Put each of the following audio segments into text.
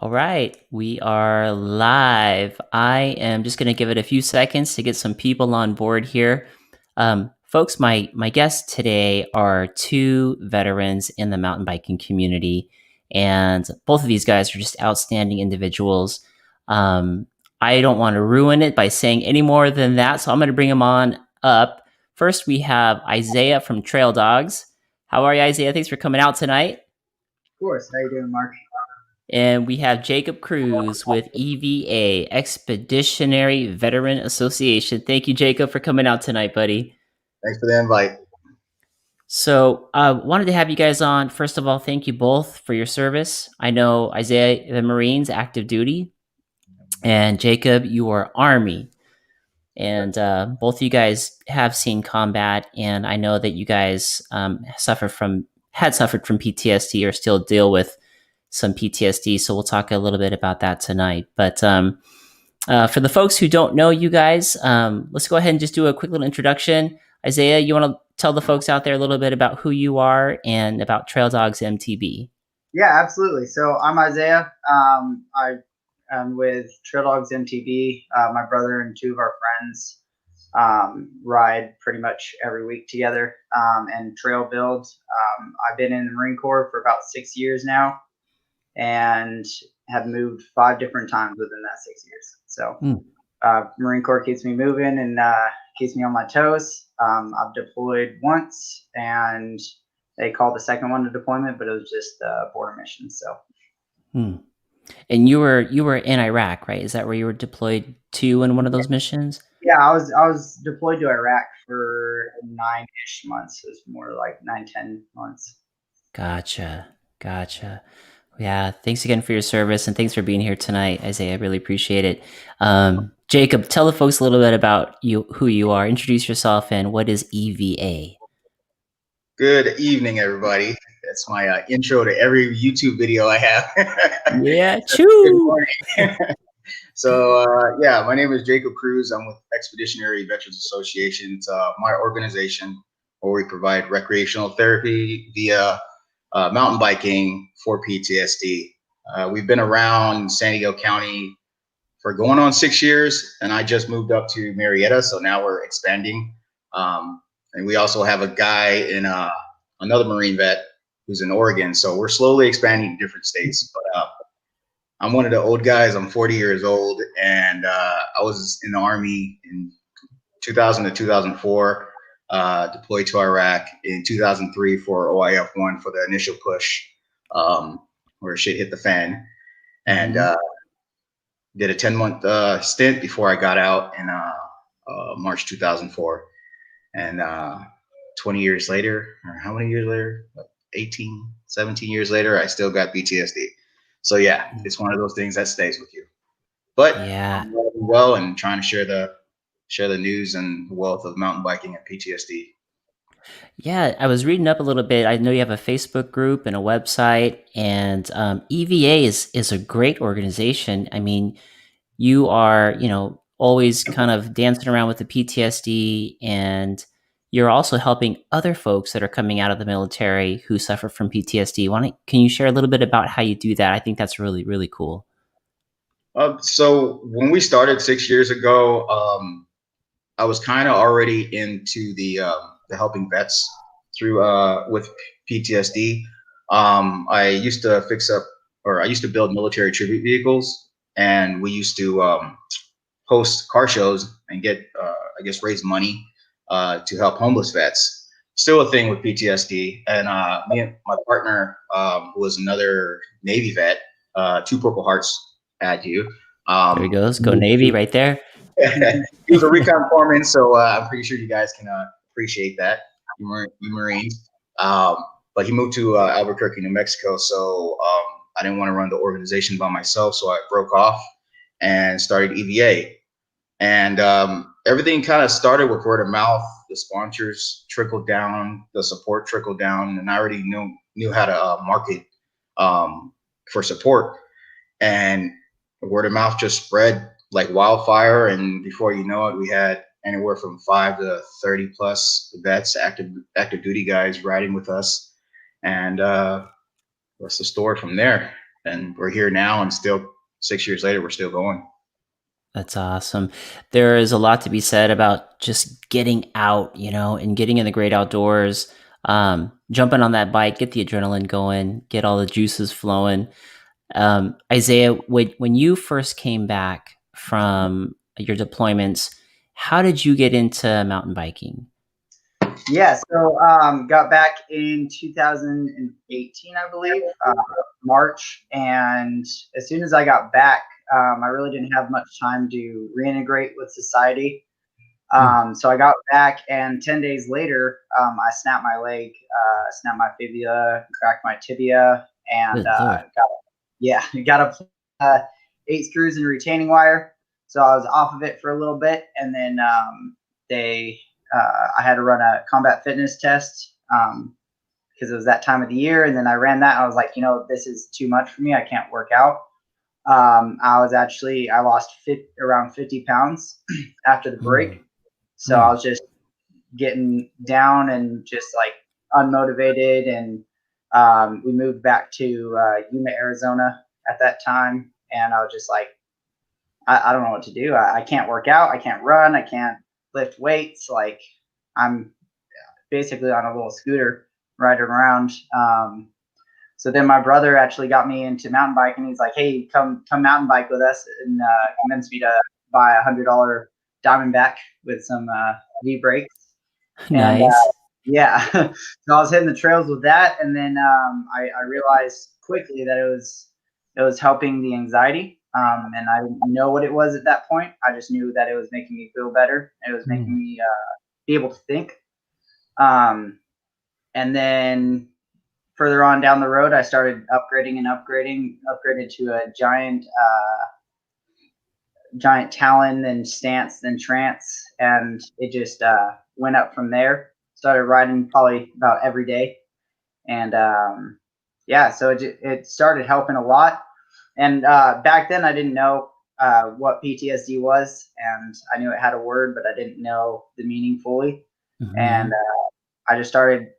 All right, we are live. I am just going to give it a few seconds to get some people on board here. Folks, my guests today are two veterans in the mountain biking community, and both of these guys are just outstanding individuals. I don't want to ruin it by saying any more than that, so I'm going to bring them on up. First, we have Isaiah from Trail Dogs. How are you, Isaiah? Thanks for coming out tonight. Of course. How you doing, Mark? And we have Jacob Cruz with EVA, Expeditionary Veteran Association. Thank you, Jacob, for coming out tonight, buddy. Thanks for the invite. So I wanted to have you guys on. First of all, thank you both for your service. I know Isaiah, the Marines, active duty, and Jacob, you are Army. And both of you guys have seen combat, and I know that you guys had suffered from PTSD or still deal with some PTSD. So we'll talk a little bit about that tonight. But for the folks who don't know you guys, let's go ahead and just do a quick little introduction. Isaiah, you want to tell the folks out there a little bit about who you are and about Trail Dogs MTB? Yeah, absolutely. So I'm Isaiah. I'm with Trail Dogs MTB. My brother and two of our friends ride pretty much every week together and trail build. I've been in the Marine Corps for about 6 years now and have moved 5 different times within that 6 years. So Marine Corps keeps me moving and keeps me on my toes. I've deployed once, and they called the second one to deployment, but it was just a border mission. So, and you were in Iraq, right? Is that where you were deployed to in one of those missions? Yeah, I was deployed to Iraq for 9-ish months. It was more like 9-10 months. Gotcha. Yeah, thanks again for your service, and thanks for being here tonight, Isaiah. I really appreciate it. Jacob, tell the folks a little bit about you, who you are. Introduce yourself, and what is EVA? Good evening, everybody. That's my intro to every YouTube video I have. Yeah, choo! So, my name is Jacob Cruz. I'm with Expeditionary Veterans Association. It's my organization where we provide recreational therapy via mountain biking for PTSD. We've been around San Diego County for going on 6 years, and I just moved up to Marietta, so now we're expanding. And we also have a guy in another Marine vet who's in Oregon, so we're slowly expanding to different states. But I'm one of the old guys. I'm 40 years old, and I was in the Army in 2000 to 2004, deployed to Iraq in 2003 for OIF-1 for the initial push, where shit hit the fan, and did a 10-month stint before I got out in March 2004. And 20 years later, or how many years later? 18, 17 years later, I still got PTSD. So yeah, it's one of those things that stays with you. But yeah, I'm doing well and trying to share the news and the wealth of mountain biking and PTSD. Yeah, I was reading up a little bit. I know you have a Facebook group and a website, and EVA is a great organization. I mean, you are, always kind of dancing around with the PTSD, and you're also helping other folks that are coming out of the military who suffer from PTSD. Can you share a little bit about how you do that? I think that's really, really cool. So when we started 6 years ago, I was kind of already into the helping vets through with PTSD. I used to build military tribute vehicles, and we used to host car shows and get raise money to help homeless vets. Still a thing with PTSD. And me and my partner, who was another Navy vet, 2 Purple Hearts at you. There he goes. Go Navy right there. He was a recon foreman, so I'm pretty sure you guys can appreciate that, you Marines. But he moved to Albuquerque, New Mexico, so I didn't want to run the organization by myself, so I broke off and started EVA. And everything kind of started with word of mouth. The sponsors trickled down, the support trickled down, and I already knew how to market for support. And word of mouth just spread like wildfire, and before you know it, we had anywhere from 5 to 30 plus vets, active duty guys riding with us, and what's the story from there? and we're here now, and still 6 years later, we're still going. That's awesome. There is a lot to be said about just getting out, and getting in the great outdoors, jumping on that bike, get the adrenaline going, get all the juices flowing. Isaiah, when you first came back from your deployments, how did you get into mountain biking? Yeah, so got back in 2018, I believe, March. And as soon as I got back, I really didn't have much time to reintegrate with society. So I got back, and 10 days later, I snapped my leg, snapped my fibula, cracked my tibia, and got a 8 screws and retaining wire. So I was off of it for a little bit, and then I had to run a combat fitness test because it was that time of the year. And then I ran that. I was like, this is too much for me. I can't work out. I lost around 50 pounds after the break. So I was just getting down and just like unmotivated. And we moved back to Yuma, Arizona at that time. And I was just like, I don't know what to do. I can't work out. I can't run. I can't lift weights. Like, I'm basically on a little scooter riding around. So then my brother actually got me into mountain biking. He's like, hey, come mountain bike with us, and convinced me to buy a $100 Diamondback with some V brakes. Nice. And, so I was hitting the trails with that, and then I realized quickly that it was helping the anxiety. And I didn't know what it was at that point. I just knew that it was making me feel better. It was making me be able to think. And then further on down the road, I started upgraded to a giant Talon, then Stance, then Trance. And it just went up from there. Started riding probably about every day. And so it started helping a lot. And back then, I didn't know what PTSD was, and I knew it had a word, but I didn't know the meaning fully. Mm-hmm. And I just started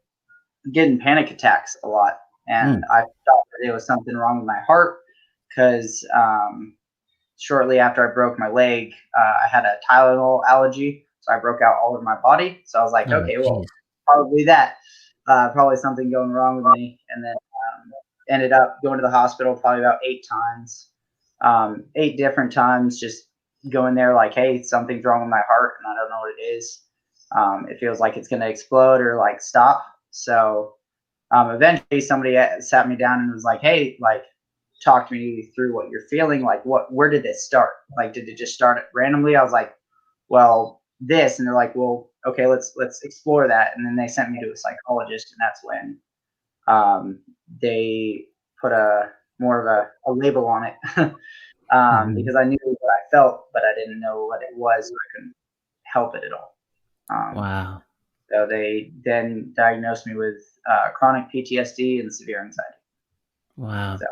getting panic attacks a lot, and I thought that there was something wrong with my heart because shortly after I broke my leg, I had a Tylenol allergy, so I broke out all over my body. So I was like, okay, well, probably that, probably something going wrong with me, and then ended up going to the hospital probably about 8 times, 8 different times, just going there like, hey, something's wrong with my heart and I don't know what it is. It feels like it's going to explode or like stop. So eventually somebody sat me down and was like, hey, like, talk to me through what you're feeling. Like, where did this start? Like, did it just start randomly? I was like, well, this. And they're like, well, okay, let's explore that. And then they sent me to a psychologist, and that's when they put more of a label on it because I knew what I felt, but I didn't know what it was, so I couldn't help it at all. Wow. So they then diagnosed me with chronic PTSD and severe anxiety. Wow. So,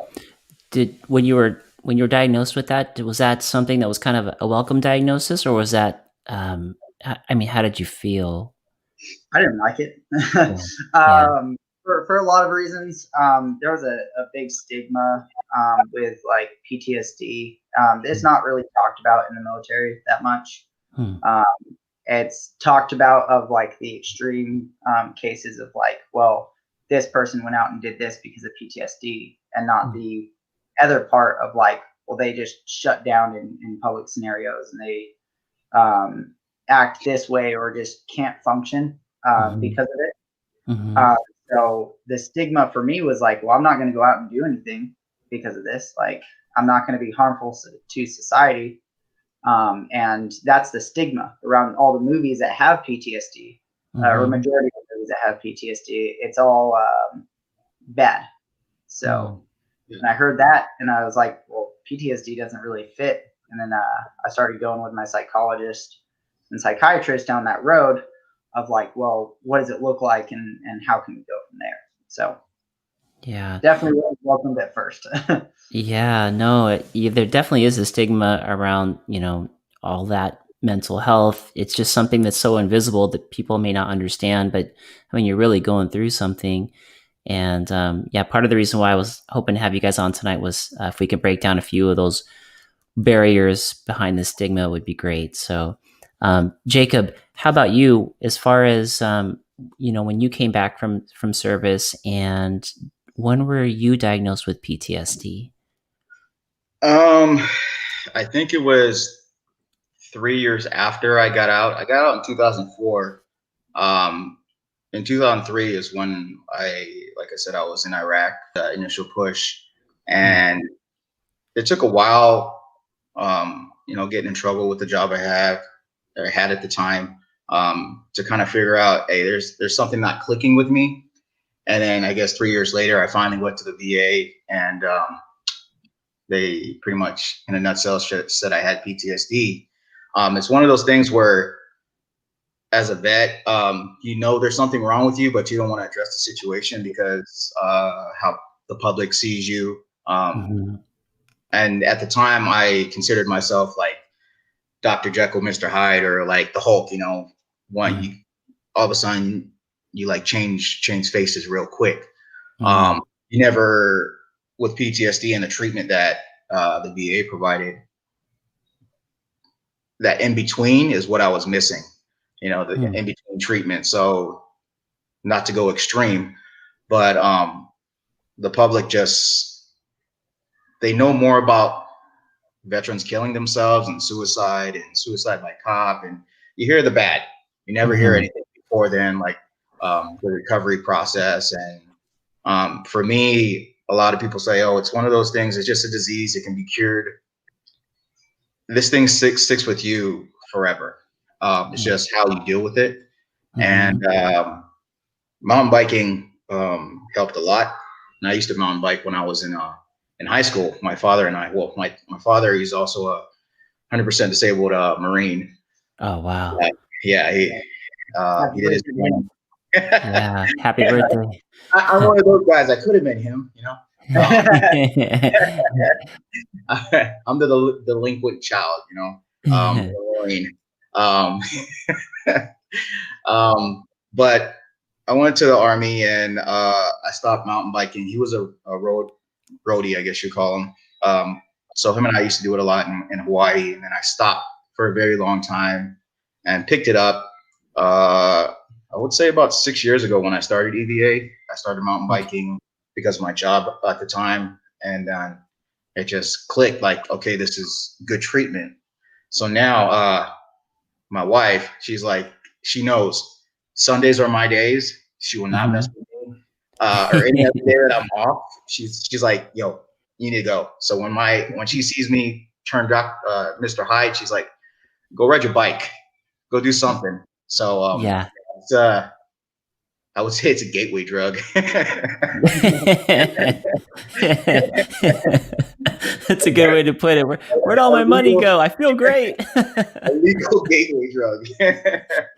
when you were diagnosed with that, was that something that was kind of a welcome diagnosis, or was that how did you feel? I didn't like it. For a lot of reasons. There was a big stigma with like PTSD. It's not really talked about in the military that much. It's talked about of like the extreme cases of like, well, this person went out and did this because of PTSD, and not the other part of like, well, they just shut down in public scenarios, and they act this way or just can't function because of it. So the stigma for me was like, well, I'm not going to go out and do anything because of this. Like, I'm not going to be harmful to society. And that's the stigma around all the movies that have PTSD, or majority of the movies that have PTSD. It's all bad. So and I heard that, and I was like, well, PTSD doesn't really fit. And then I started going with my psychologist and psychiatrist down that road of like, well, what does it look like, and how can we go from there? So definitely welcomed at first. There definitely is a stigma around, all that mental health. It's just something that's so invisible that people may not understand, but I mean, you're really going through something. And yeah, part of the reason why I was hoping to have you guys on tonight was if we could break down a few of those barriers behind the stigma would be great. So, Jacob, how about you? As far as when you came back from service, and when were you diagnosed with PTSD? I think it was 3 years after I got out. I got out in 2004. In 2003 is when like I said, I was in Iraq, the initial push, and it took a while, getting in trouble with the job I had at the time, to kind of figure out, hey, there's something not clicking with me. And then I guess 3 years later, I finally went to the VA, and they pretty much, in a nutshell, said I had PTSD. It's one of those things where, as a vet, there's something wrong with you, but you don't want to address the situation because how the public sees you. And at the time, I considered myself like Dr. Jekyll, Mr. Hyde, or like the Hulk. You all of a sudden you like change faces real quick. You never, with PTSD and the treatment that the VA provided, that in between is what I was missing. The in between treatment. So, not to go extreme, but the public they know more about veterans killing themselves and suicide by cop, and you hear the bad. You never hear anything before then, like the recovery process. And for me, a lot of people say, "Oh, it's one of those things. It's just a disease. It can be cured." This thing sticks with you forever. It's just how you deal with it. And mountain biking helped a lot. And I used to mountain bike when I was in high school. My father and I, my father, he's also a 100% disabled Marine. Oh, wow. Yeah, he did his training. Yeah, happy birthday. I'm one of those guys. I could have been him, I'm the delinquent child, Marine. But I went to the Army, and I stopped mountain biking. He was a roadie, I guess you call him. So him and I used to do it a lot in Hawaii, and then I stopped for a very long time and picked it up. I would say about 6 years ago when I started EVA. I started mountain biking because of my job at the time, and then it just clicked, like, okay, this is good treatment. So now my wife, she's like, she knows Sundays are my days. She will not mess with me, or any other day that I'm off. She's like, yo, you need to go. So when she sees me turn Mr. Hyde, she's like, go ride your bike, go do something. So yeah, it's, I would say it's a gateway drug. That's a good way to put it. Where'd all my money go? I feel great. A legal gateway drug.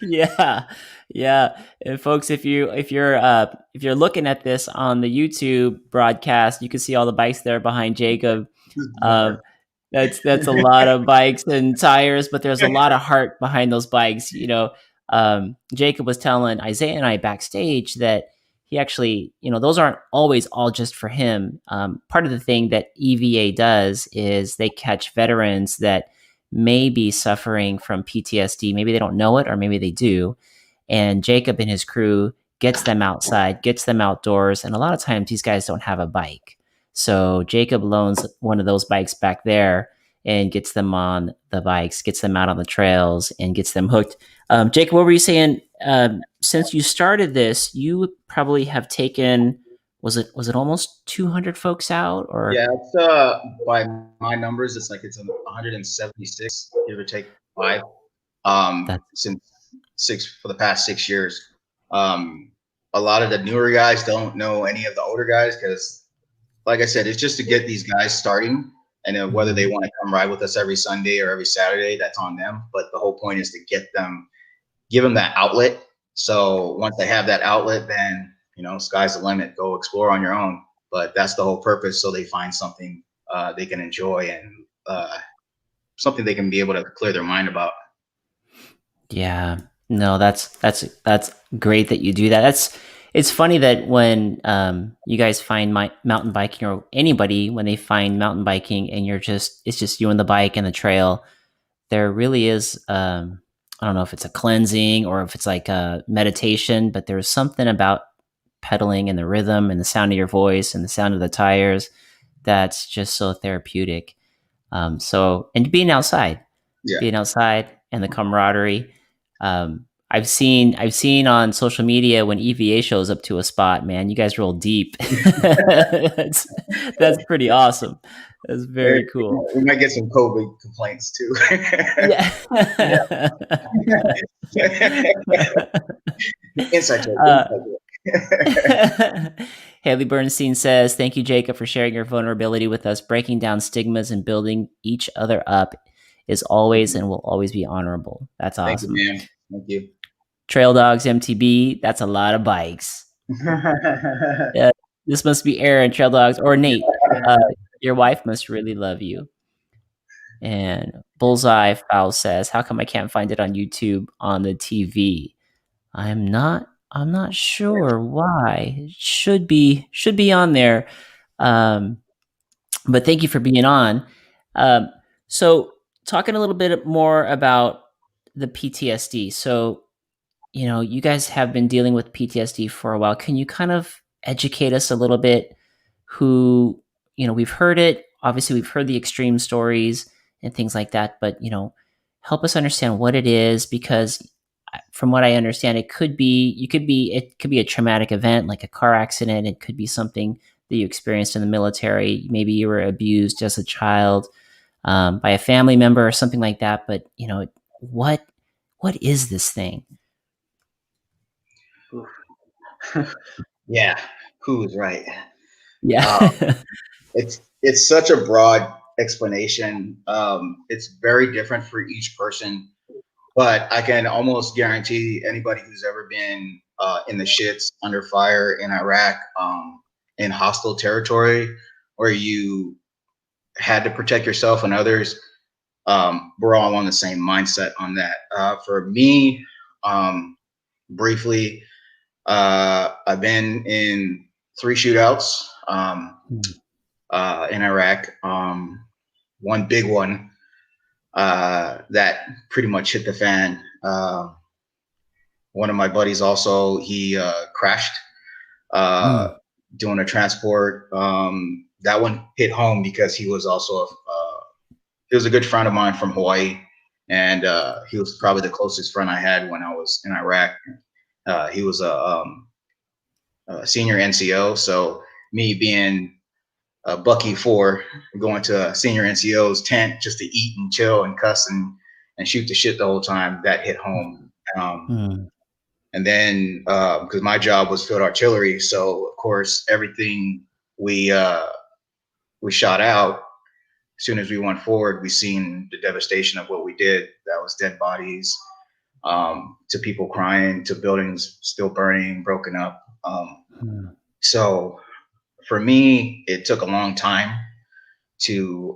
Yeah. And folks, if you're looking at this on the YouTube broadcast, you can see all the bikes there behind Jacob. That's a lot of bikes and tires, but there's a lot of heart behind those bikes. Jacob was telling Isaiah and I backstage that he actually, those aren't always all just for him. Part of the thing that EVA does is they catch veterans that may be suffering from PTSD. Maybe they don't know it, or maybe they do. And Jacob and his crew gets them outside, gets them outdoors. And a lot of times these guys don't have a bike. So Jacob loans one of those bikes back there and gets them on the bikes, gets them out on the trails, and gets them hooked. Jacob, what were you saying? Since you started this, you probably have taken, was it almost 200 folks out? Or yeah, it's by my numbers, it's 176, give or take 5. Since for the past 6 years. A lot of the newer guys don't know any of the older guys because, like I said, it's just to get these guys starting. And then whether they want to come ride with us every Sunday or every Saturday, that's on them. But the whole point is to give them that outlet. So once they have that outlet, then, sky's the limit. Go explore on your own. But that's the whole purpose. So they find something they can enjoy, and something they can be able to clear their mind about. Yeah. No, that's great that you do that. It's funny that when you guys find mountain biking, or anybody, when they find mountain biking and it's just you and the bike and the trail, there really is, I don't know if it's a cleansing or if it's like a meditation, but there's something about pedaling and the rhythm and the sound of your voice and the sound of the tires that's just so therapeutic. And being outside, Yeah. and the camaraderie. I've seen on social media when EVA shows up to a spot, man, you guys roll deep. that's pretty awesome. That's very cool. We might get some COVID complaints too. Yeah. Inside joke. Haley Bernstein says, "Thank you, Jacob, for sharing your vulnerability with us. Breaking down stigmas and building each other up is always and will always be honorable." That's awesome. Thank you, man. Thank you. Trail Dogs MTB, that's a lot of bikes. Yeah, this must be Aaron, Trail Dogs, or Nate. Your wife must really love you. And Bullseye Fowl says, "How come I can't find it on YouTube on the TV? I'm not sure why. It should be on there." But thank you for being on. So talking a little bit more about the PTSD. So, you guys have been dealing with PTSD for a while. Can you kind of educate us a little bit? We've heard it. Obviously, we've heard the extreme stories and things like that, but, help us understand what it is, because from what I understand, it could be a traumatic event, like a car accident. It could be something that you experienced in the military. Maybe you were abused as a child by a family member or something like that. But, what is this thing? Yeah, who's right? Yeah. It's such a broad explanation. It's very different for each person, but I can almost guarantee anybody who's ever been in the shits, under fire in Iraq, in hostile territory, where you had to protect yourself and others, we're all on the same mindset on that. For me, briefly, I've been in 3 shootouts in Iraq. One big one that pretty much hit the fan. One of my buddies also, he crashed doing a transport. That one hit home because he was also he was a good friend of mine from Hawaii, and he was probably the closest friend I had when I was in Iraq. He was a senior NCO, so me being a Bucky 4, going to a senior NCO's tent just to eat and chill and cuss and shoot the shit the whole time, that hit home. And then because my job was field artillery, so of course everything we shot out, as soon as we went forward, we seen the devastation of what we did. That was dead bodies, to people crying, to buildings still burning, broken up. So for me, it took a long time to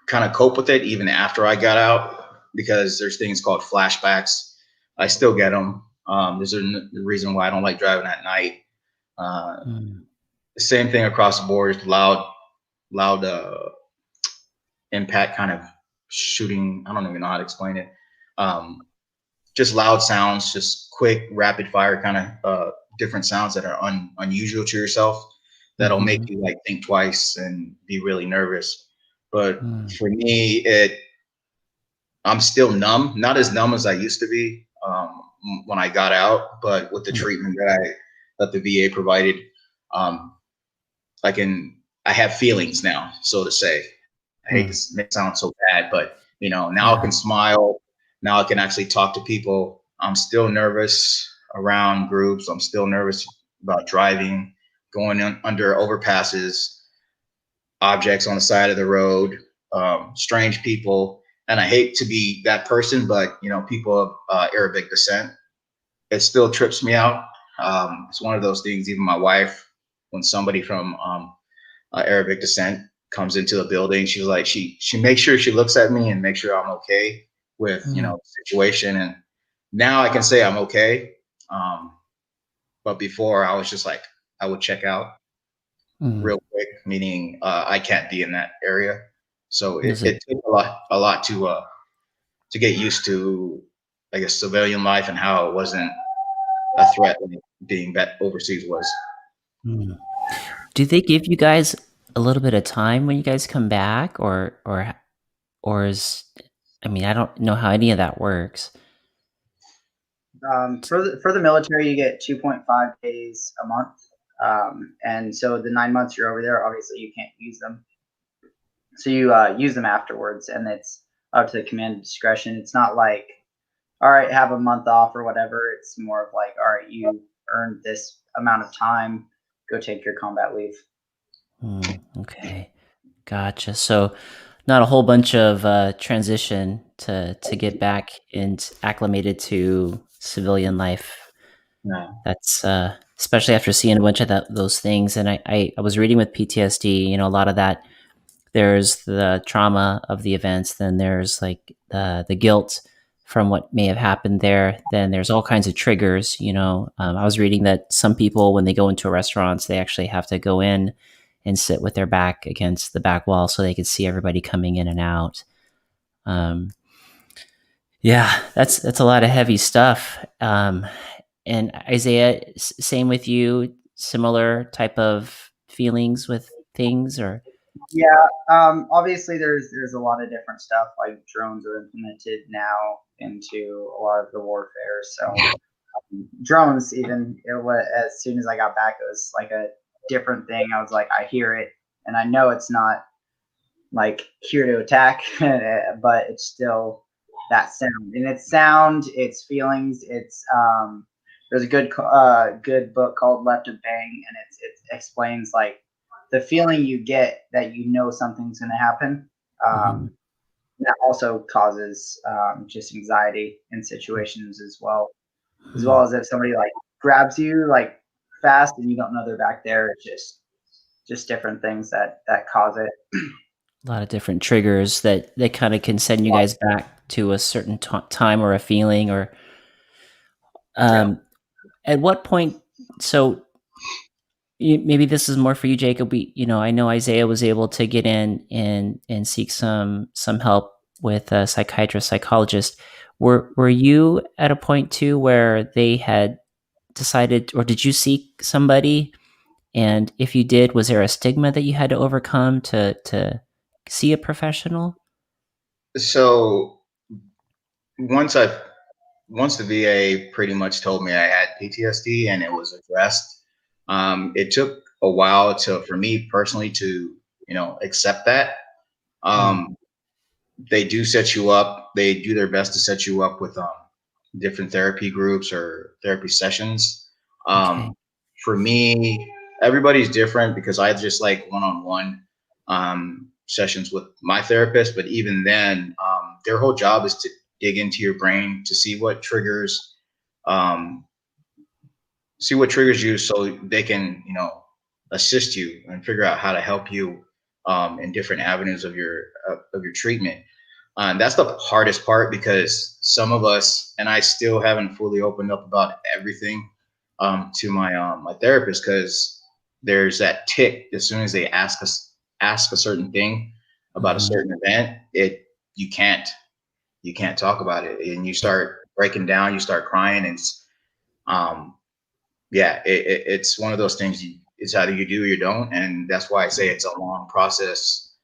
kind of cope with it, even after I got out, because there's things called flashbacks. I still get them. There's the reason why I don't like driving at night. The same thing across the board, loud impact kind of shooting. I don't even know how to explain it. Just loud sounds, just quick, rapid fire kind of different sounds that are unusual to yourself, that'll make you like think twice and be really nervous. But for me, I'm still numb, not as numb as I used to be when I got out, but with the treatment that the VA provided, I have feelings now, so to say. I hate to make it sound so bad, but now I can smile. Now I can actually talk to people. I'm still nervous around groups. I'm still nervous about driving, going under overpasses, objects on the side of the road, strange people. And I hate to be that person, but people of Arabic descent, it still trips me out. It's one of those things. Even my wife, when somebody from Arabic descent comes into the building, she's like, she makes sure she looks at me and makes sure I'm okay with the situation. And now I can say I'm okay, But before, I was just like, I would check out real quick, meaning I can't be in that area. So it took a lot to get used to, I guess, civilian life and how it wasn't a threat like being back overseas was. Do they give you guys a little bit of time when you guys come back, or is, I mean, I don't know how any of that works. For the military, you get 2.5 days a month, and so the 9 months you're over there, obviously you can't use them. So you use them afterwards, and it's up to the command discretion. It's not like, all right, have a month off or whatever. It's more of like, all right, you earned this amount of time, go take your combat leave. Okay, gotcha. So not a whole bunch of transition to get back and acclimated to civilian life. No. That's especially after seeing a bunch of those things. And I was reading with PTSD, you know, a lot of that. There's the trauma of the events, then there's like the guilt from what may have happened there. Then there's all kinds of triggers, you know. I was reading that some people, when they go into restaurants, they actually have to go in and sit with their back against the back wall so they can see everybody coming in and out. Yeah, that's a lot of heavy stuff. And Isaiah, same with you, similar type of feelings with things, or? Yeah, obviously there's a lot of different stuff, like drones are implemented now into a lot of the warfare. So drones, even as soon as I got back, it was like a different thing. I was like, I hear it, and I know it's not like here to attack, but it's still that sound, and it's sound, it's feelings, it's there's a good book called Left of Bang, and it explains like the feeling you get that you know something's going to happen. That also causes just anxiety in situations as well as if somebody like grabs you like fast and you don't know they're back there. It's just different things that cause it. A lot of different triggers that kind of can send you guys back to a certain time or a feeling, or at what point. So maybe this is more for you, Jacob. I know Isaiah was able to get in and seek some help with a psychiatrist, psychologist. Were you at a point too where they had decided, or did you seek somebody? And if you did, was there a stigma that you had to overcome to see a professional? So once the VA pretty much told me I had PTSD and it was addressed, it took a while for me personally to, accept that. They do set you up. They do their best to set you up with different therapy groups or therapy sessions. Okay. For me, everybody's different because I just like one-on-one sessions with my therapist. But even then, their whole job is to dig into your brain to see what triggers you, so they can assist you and figure out how to help you in different avenues of your treatment. And that's the hardest part, because some of us, and I still haven't fully opened up about everything to my therapist, because there's that tick as soon as they ask a certain thing about a certain event, you can't talk about it, and you start breaking down, you start crying, and it's one of those things. It's either you do or you don't, and that's why I say it's a long process.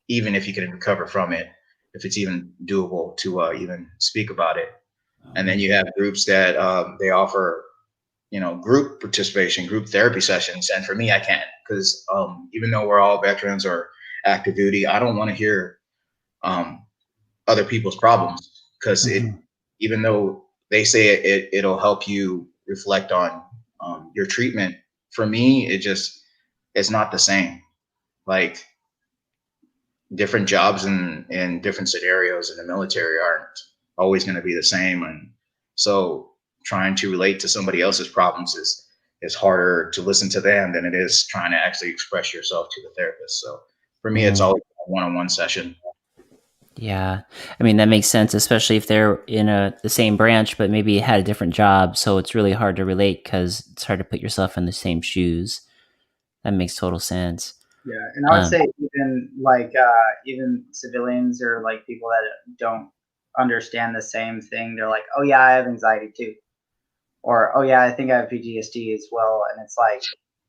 Even if you can recover from it, if it's even doable to even speak about it. And then you have groups that they offer, group participation, group therapy sessions. And for me, I can't, because even though we're all veterans or active duty, I don't want to hear other people's problems, because even though they say it'll help you reflect on your treatment, for me, it's not the same. Like, different jobs in different scenarios in the military aren't always going to be the same. And so trying to relate to somebody else's problems is harder to listen to them than it is trying to actually express yourself to the therapist. So for me, it's always a one-on-one session. Yeah. I mean, that makes sense, especially if they're in the same branch, but maybe had a different job. So it's really hard to relate because it's hard to put yourself in the same shoes. That makes total sense. Yeah, and I would say even like even civilians or like people that don't understand the same thing, they're like, "Oh yeah, I have anxiety too," or "Oh yeah, I think I have PTSD as well," and it's like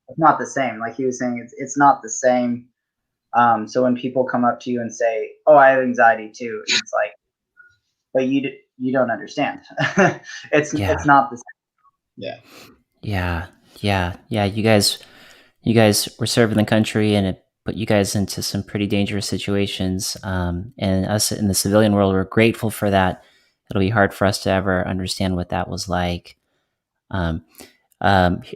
it's not the same. Like he was saying, it's not the same. So when people come up to you and say, "Oh, I have anxiety too," it's like, but you don't understand. It's not the same. Yeah. Yeah. You guys were serving the country, and it put you guys into some pretty dangerous situations. And us in the civilian world, we're grateful for that. It'll be hard for us to ever understand what that was like.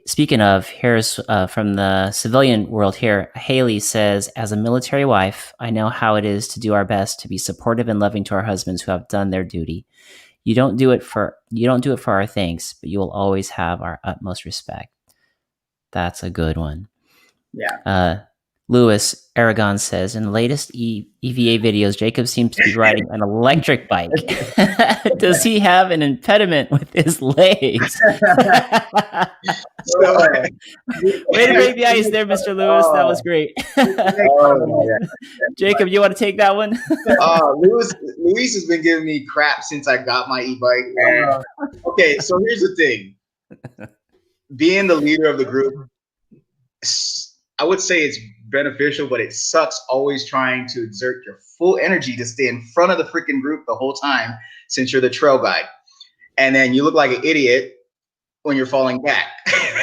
Speaking of, here's from the civilian world here. Haley says, as a military wife, I know how it is to do our best to be supportive and loving to our husbands who have done their duty. You don't do it for our thanks, but you will always have our utmost respect. That's a good one. Yeah. Lewis Aragon says, in the latest EVA videos, Jacob seems to be riding an electric bike. Does he have an impediment with his legs? Way to break the ice there, Mr. Lewis. That was great. Jacob, you want to take that one? Luis has been giving me crap since I got my e-bike. Okay, so here's the thing. Being the leader of the group, I would say it's beneficial, but it sucks always trying to exert your full energy to stay in front of the freaking group the whole time since you're the trail guide. And then you look like an idiot when you're falling back.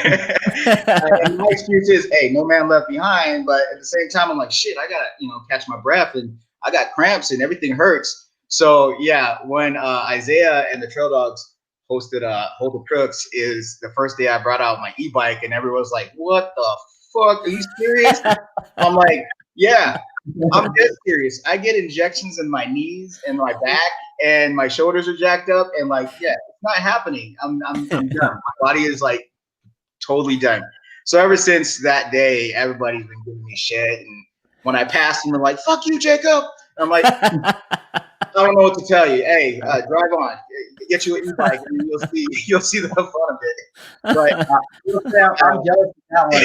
And my excuse is, hey, no man left behind. But at the same time, I'm like, shit, I gotta, catch my breath, and I got cramps and everything hurts. So yeah, when Isaiah and the Trail Dogs hosted Hold the Crooks, is the first day I brought out my e-bike, and everyone's like, what the fuck, are you serious? I'm like, yeah, I'm dead serious. I get injections in my knees and my back, and my shoulders are jacked up, and like, yeah, it's not happening. I'm done. My body is like totally done. So ever since that day, everybody's been giving me shit, and when I pass them, they're like, fuck you, Jacob. I'm like, I don't know what to tell you. Hey, drive on. Get you an e-bike, and you'll see the fun of it. But I'm jealous of that one.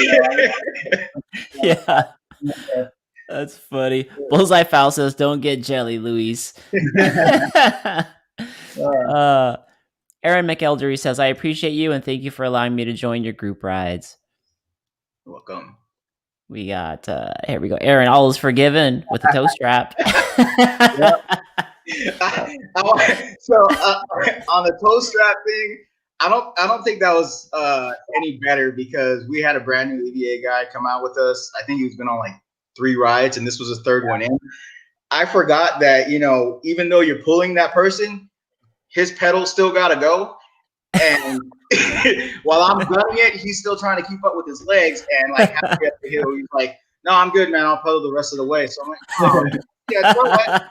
Yeah, that's funny. Bullseye Foul says, "Don't get jelly, Luis." Aaron McElderry says, "I appreciate you and thank you for allowing me to join your group rides." You're welcome. We got here we go. Aaron, all is forgiven with the toe strap. So on the toe strap thing, I don't think that was any better, because we had a brand new EVA guy come out with us. I think he's been on like 3 rides, and this was his 3rd one in. I forgot that, even though you're pulling that person, his pedal still gotta go. And while I'm gunning it, he's still trying to keep up with his legs, and like halfway up the hill, he's like, no, I'm good, man. I'll pedal the rest of the way. So I'm like, oh, yeah, throw that.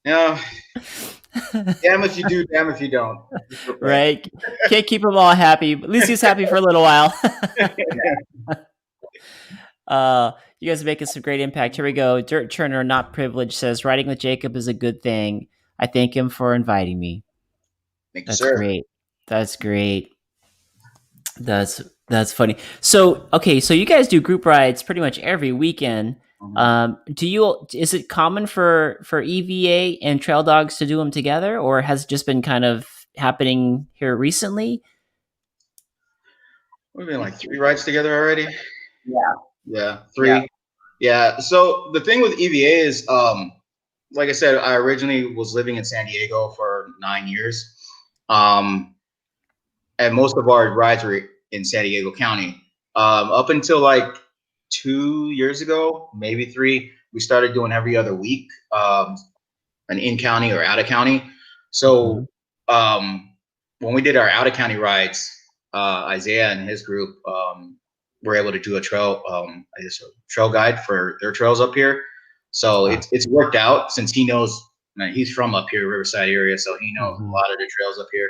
Damn if you do, damn if you don't. Right? Can't keep them all happy. At least he's happy for a little while. You guys are making some great impact. Here we go. Dirtchurner, not privileged, says, riding with Jacob is a good thing. I thank him for inviting me. That's great. That's great. That's funny. So, okay, so you guys do group rides pretty much every weekend. Is it common for EVA and Trail Dogs to do them together, or has it just been kind of happening here recently? We've been like 3 rides together already. Yeah, 3. Yeah. So the thing with EVA is, like I said, I originally was living in San Diego for 9 years, and most of our rides were in San Diego County. Up until like 2 years ago, maybe 3, we started doing every other week, an in-county or out-of-county. So when we did our out-of-county rides, Isaiah and his group were able to do a trail guide for their trails up here. So it's worked out, since he knows, he's from up here, Riverside area, so he knows a lot of the trails up here.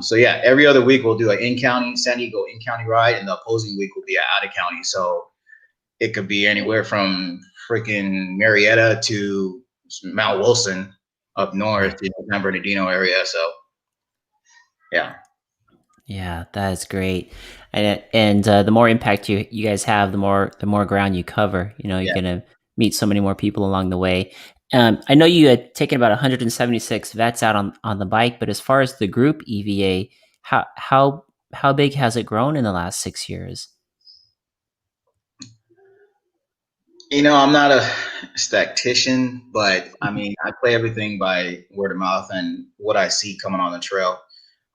So yeah, every other week we'll do an in-county, San Diego in-county ride, and the opposing week will be an out-of-county. So it could be anywhere from freaking Marietta to Mount Wilson up north, San Bernardino area. So, yeah. Yeah, that is great. And the more impact you guys have, the more ground you cover. You're gonna meet so many more people along the way. I know you had taken about 176 vets out on the bike, but as far as the group EVA, how big has it grown in the last 6 years? I'm not a statistician, but I mean, I play everything by word of mouth and what I see coming on the trail.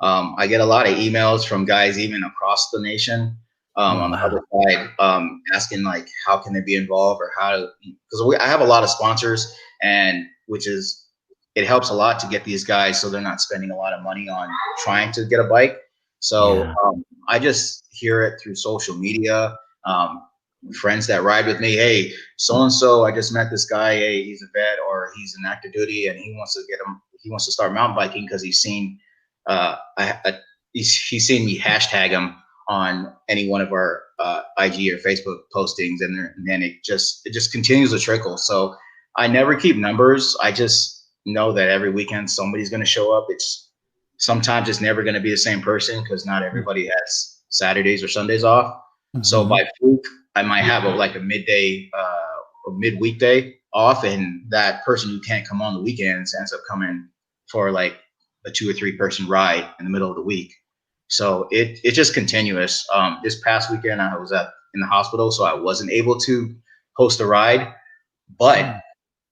I get a lot of emails from guys even across the nation on the other side asking like how can they be involved or because I have a lot of sponsors, and it helps a lot to get these guys so they're not spending a lot of money on trying to get a bike. So I just hear it through social media. Friends that ride with me, hey, so and so, I just met this guy. Hey, he's a vet or he's an active duty, and he wants to start mountain biking because he's seen he's seen me hashtag him on any one of our IG or Facebook postings, and then it just continues to trickle. So I never keep numbers. I just know that every weekend somebody's going to show up. Sometimes it's never going to be the same person because not everybody has Saturdays or Sundays off. Mm-hmm. So by fluke, I might have a midday or mid-weekday off, and that person who can't come on the weekends ends up coming for like a 2 or 3 person ride in the middle of the week. So it's just continuous. This past weekend I was in the hospital, so I wasn't able to host a ride, but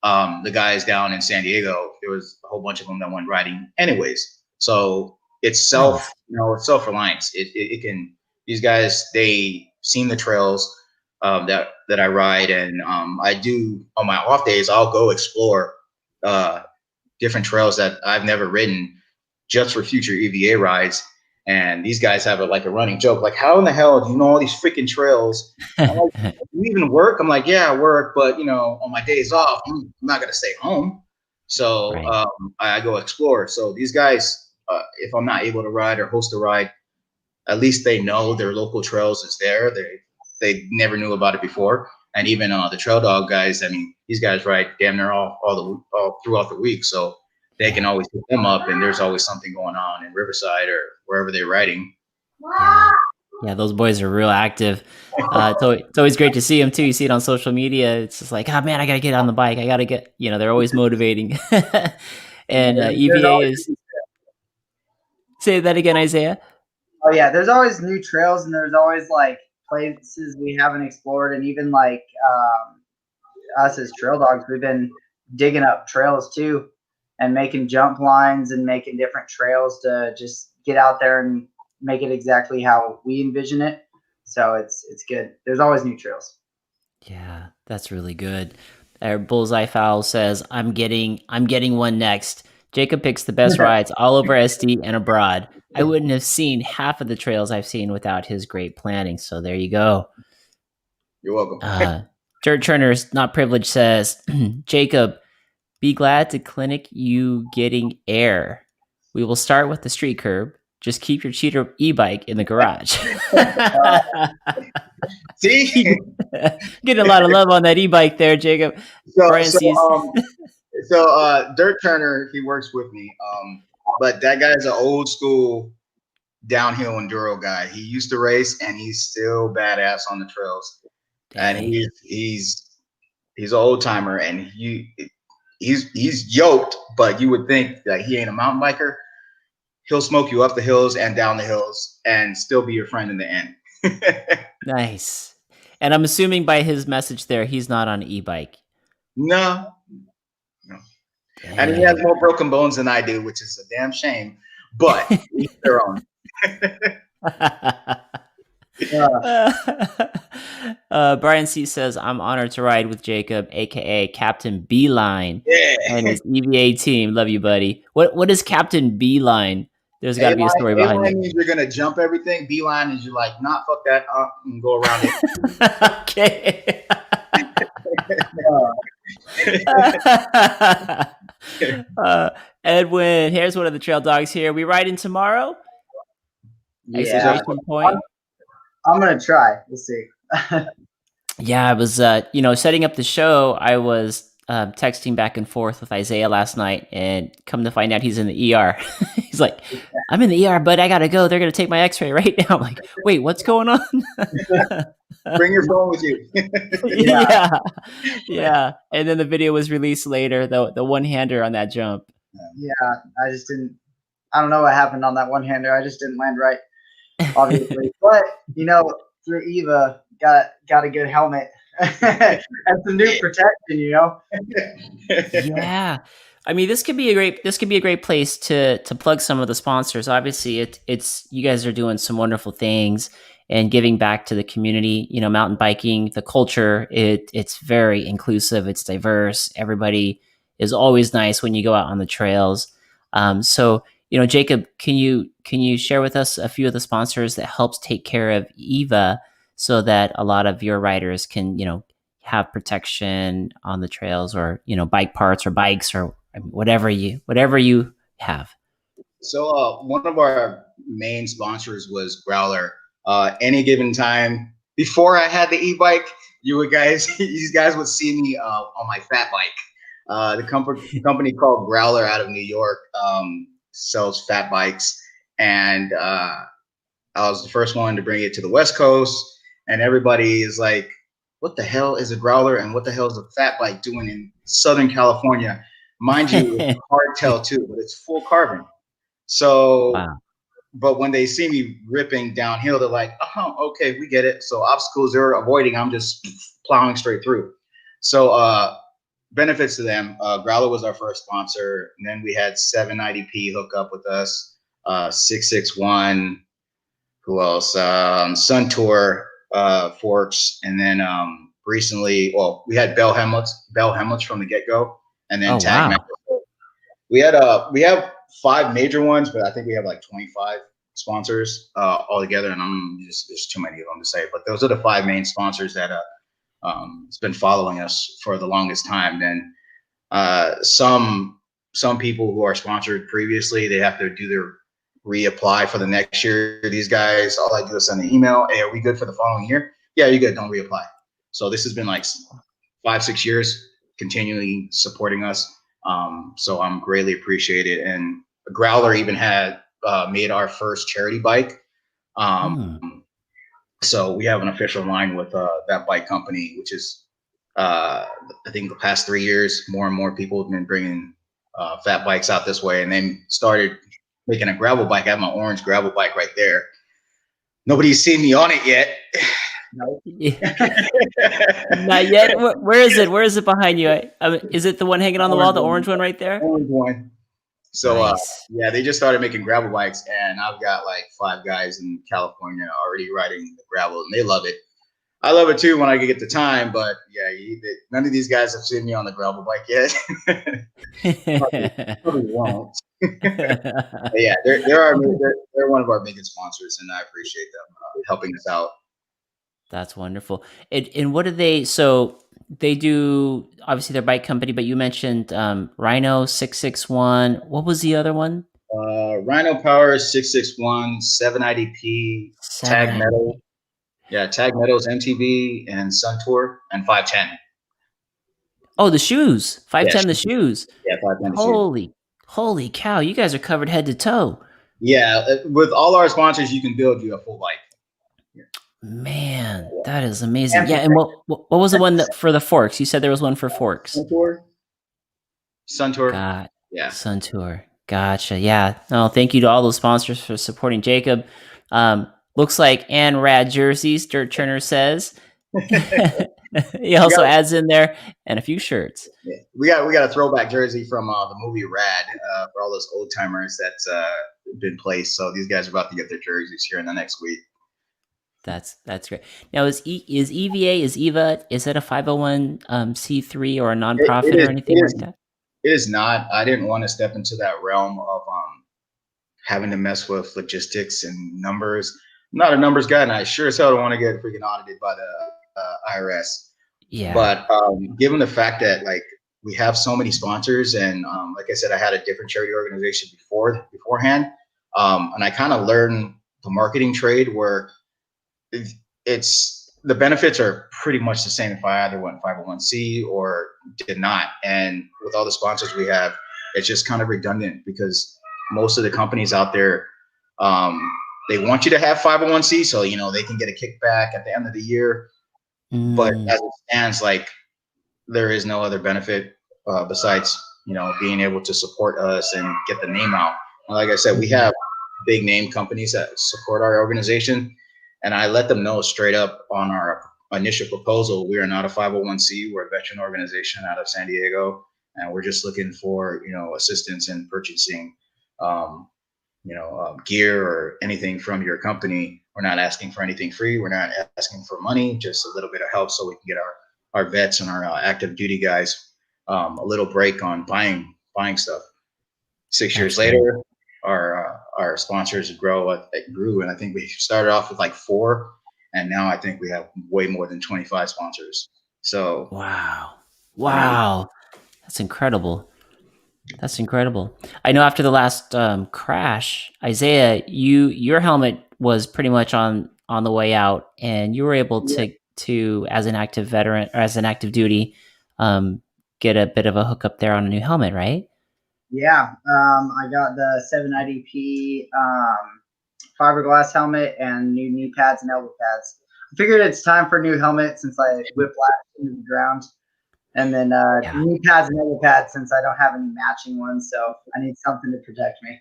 the guys down in San Diego, there was a whole bunch of them that went riding anyways. So it's self-reliance. It can, these guys, they seen the trails that I ride, and I do on my off days, I'll go explore different trails that I've never ridden just for future EVA rides. And these guys have a running joke, like, how in the hell do you know all these freaking trails? I'm like, do you even work? I'm like, yeah, I work, but on my days off, I'm not gonna stay home. So I go explore. So these guys, if I'm not able to ride or host a ride, at least they know their local trails is there. They never knew about it before. And even the trail dog guys, I mean, these guys ride damn near all throughout the week. So they can always pick them up, and there's always something going on in Riverside or wherever they're riding. Yeah, those boys are real active. It's always great to see them too. You see it on social media. It's just like, oh man, I gotta get on the bike. I gotta get. They're always motivating. And EVA is. Say that again, Isaiah. Oh yeah, there's always new trails, and there's always places we haven't explored, and even us as trail dogs, we've been digging up trails too, and making jump lines and making different trails to just get out there and make it exactly how we envision it. So it's good. There's always new trails. Yeah, that's really good. Our Bullseye Fowl says, I'm getting one next. Jacob picks the best rides all over SD and abroad. I wouldn't have seen half of the trails I've seen without his great planning. So there you go. You're welcome. Dirtchurner, not privileged, says, Jacob, be glad to clinic you getting air. We will start with the street curb. Just keep your cheater e-bike in the garage. See? Getting a lot of love on that e-bike there, Jacob. So Dirtchurner, he works with me. But that guy's an old school downhill enduro guy. He used to race, and he's still badass on the trails. Dang. And he's an old timer, and he's yoked, but you would think that he ain't a mountain biker. He'll smoke you up the hills and down the hills and still be your friend in the end. Nice. And I'm assuming by his message there, he's not on an e-bike. No. Dang. And he has more broken bones than I do, which is a damn shame, but each their own. Brian C says, I'm honored to ride with Jacob, aka Captain Beeline, and his EVA team. Love you, buddy. What is Captain Beeline? There's got to be a story behind it. Means you're gonna jump everything. Beeline is you're like, nah, fuck that, and go around it. Okay. Edwin, here's one of the trail dogs here. We riding tomorrow? Yeah. Exclamation point. I'm gonna try. We'll see. Yeah, I was setting up the show. I was texting back and forth with Isaiah last night, and come to find out he's in the ER. He's like, "I'm in the ER, but I gotta go. They're gonna take my X-ray right now." I'm like, "Wait, what's going on?" Bring your phone with you. Yeah. And then the video was released later. The one-hander on that jump. Yeah, I just didn't. I don't know what happened on that one-hander. I just didn't land right, obviously. But you know, through Eva, got a good helmet and some new protection. You know. Yeah. I mean, this could be a great place to plug some of the sponsors. Obviously, it's you guys are doing some wonderful things and giving back to the community. You know, mountain biking, the culture, it's very inclusive, it's diverse. Everybody is always nice when you go out on the trails. So, you know, Jacob, can you share with us a few of the sponsors that helps take care of Eva so that a lot of your riders can, you know, have protection on the trails, or, you know, bike parts or bikes, or whatever you have. So one of our main sponsors was Growler. Any given time before I had the e-bike, you guys would see me on my fat bike. The company called Growler out of New York sells fat bikes, and I was the first one to bring it to the West Coast, and everybody is like, what the hell is a Growler and what the hell is a fat bike doing in Southern California? Mind you, it's hardtail too, but it's full carbon. So, Wow. But when they see me ripping downhill, they're like, oh, okay, we get it. So obstacles they're avoiding, I'm just plowing straight through. So benefits to them. Growler was our first sponsor. And then we had 790p hook up with us, 661, who else? Suntour forks. And then recently, well, we had Bell helmets from the get-go. And then Tag. Wow. We have 5 major ones, but I think we have like 25 sponsors altogether, and there's too many of them to say. But those are the 5 main sponsors that has been following us for the longest time. Then some people who are sponsored previously, they have to do their reapply for the next year. These guys, all I do is send an email. Hey, are we good for the following year? Yeah, you're good. Don't reapply. So this has been like 5-6 years continually supporting us. So I'm greatly appreciated. And Growler even had made our first charity bike. So we have an official line with that bike company, which is I think the past 3 years, more and more people have been bringing fat bikes out this way, and they started making a gravel bike. I have my orange gravel bike right there. Nobody's seen me on it yet. No. Not yet. Where is it? Where is it behind you? Is it the one hanging on the wall, the orange one right there? Orange one. So nice. Yeah, they just started making gravel bikes, and I've got like 5 guys in California already riding the gravel, and they love it. I love it too when I get the time, but yeah, none of these guys have seen me on the gravel bike yet. Probably won't. Yeah, they're one of our biggest sponsors, and I appreciate them helping us out. That's wonderful. And what do they? So they do, obviously their bike company, but you mentioned Rhino 661. What was the other one? Rhino Power 661, 790p, Tag Metal. Yeah, Tag Metal's MTB and Suntour, and 510. Oh, the shoes. 510 the shoes. Yeah, 510 the shoes. Holy cow, you guys are covered head to toe. Yeah, with all our sponsors, you can build you a full bike. Yeah. Man, that is amazing. Yeah, and what was the one for the forks? You said there was one for forks. Suntour. Yeah. Suntour. Gotcha. Yeah. No, thank you to all those sponsors for supporting Jacob. Looks like Rad jerseys, dirtchurner says. He also adds in there, and a few shirts. Yeah. We got a throwback jersey from the movie Rad for all those old timers that's been placed. So these guys are about to get their jerseys here in the next week. That's great. Now is Eva, is it a 501c3 or a nonprofit or anything like that? It is not. I didn't want to step into that realm of having to mess with logistics and numbers. I'm not a numbers guy, and I sure as hell don't want to get freaking audited by the IRS. Yeah. But given the fact that like we have so many sponsors, and like I said, I had a different charity organization beforehand, and I kind of learned the marketing trade where it's the benefits are pretty much the same if I either went 501c or did not. And with all the sponsors we have, it's just kind of redundant because most of the companies out there, they want you to have 501c so they can get a kickback at the end of the year. But as it stands, like, there is no other benefit besides being able to support us and get the name out. And like I said, we have big name companies that support our organization, and I let them know straight up on our initial proposal, we are not a 501c. We're a veteran organization out of San Diego, and we're just looking for assistance in purchasing gear or anything from your company. We're not asking for anything free. We're not asking for money, just a little bit of help so we can get our vets and our active duty guys a little break on buying stuff. 6 years later, our sponsors grew, and I think we started off with like 4, and now I think we have way more than 25 sponsors. So wow, that's incredible. That's incredible. I know after the last crash, Isaiah, your helmet was pretty much on the way out, and you were able to as an active veteran or as an active duty, get a bit of a hookup there on a new helmet, right? Yeah, I got the 790p fiberglass helmet and new knee pads and elbow pads. I figured it's time for a new helmet since I whiplashed into the ground. And then knee pads and elbow pads since I don't have any matching ones, so I need something to protect me.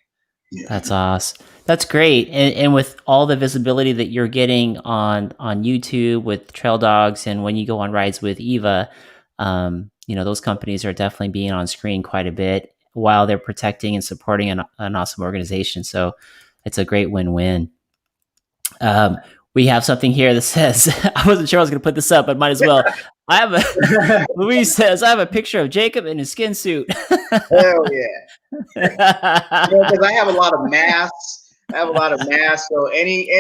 That's awesome. That's great. And with all the visibility that you're getting on YouTube with Trail Dogs, and when you go on rides with Eva, those companies are definitely being on screen quite a bit while they're protecting and supporting an awesome organization. So it's a great win-win. We have something here that says, I wasn't sure I was going to put this up, but might as well. Louise says, I have a picture of Jacob in his skin suit. Hell yeah. Because I have a lot of masks. So anything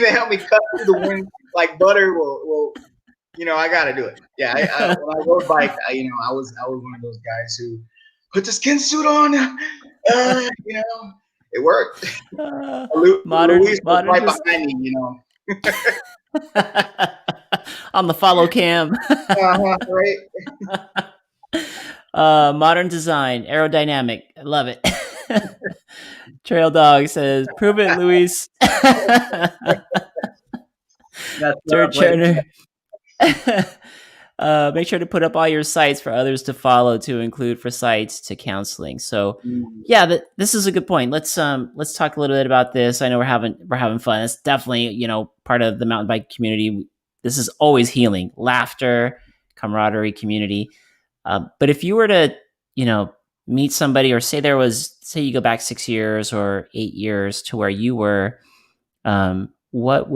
that help me cut through the wind like butter will I got to do it. Yeah. When I rode bike, I was one of those guys who put the skin suit on. It worked. Modern Louise was right behind me, on the follow cam. Right. Modern design, aerodynamic. I love it. Trail Dog says, prove it, Luis. Dirtchurner. Make sure to put up all your sites for others to follow, to include for sites to counseling. So yeah, this is a good point. Let's talk a little bit about this. I know we're having fun. It's definitely, part of the mountain bike community. This is always healing, laughter, camaraderie, community. But if you were to, meet somebody, or say you go back 6 years or 8 years to where you were, what